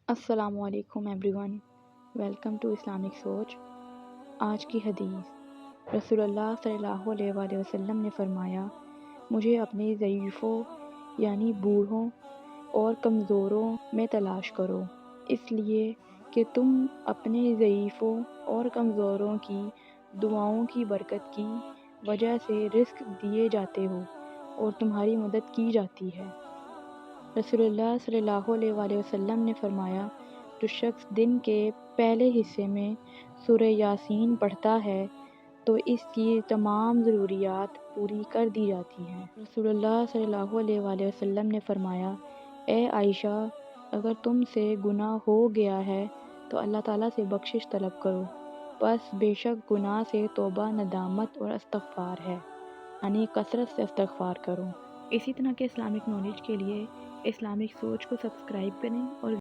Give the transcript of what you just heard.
السلام علیکم everyone, welcome to Islamic Soch. آج کی حدیث، رسول اللہ صلی اللہ علیہ وآلہ وسلم نے فرمایا، مجھے اپنے ضعیفوں یعنی بوڑھوں اور کمزوروں میں تلاش کرو، اس لیے کہ تم اپنے ضعیفوں اور کمزوروں کی دعاؤں کی برکت کی وجہ سے رزق دیے جاتے ہو اور تمہاری مدد کی جاتی ہے۔ رسول اللہ صلی اللہ علیہ وآلہ وسلم نے فرمایا، جو شخص دن کے پہلے حصے میں سورہ یاسین پڑھتا ہے تو اس کی تمام ضروریات پوری کر دی جاتی ہیں۔ رسول اللہ صلی اللہ علیہ وآلہ وسلم نے فرمایا، اے عائشہ، اگر تم سے گناہ ہو گیا ہے تو اللہ تعالیٰ سے بخشش طلب کرو، بس بے شک گناہ سے توبہ ندامت اور استغفار ہے، یعنی کثرت سے استغفار کرو۔ اسی طرح کے اسلامک نالج کے لیے اسلامک سوچ کو سبسکرائب کریں اور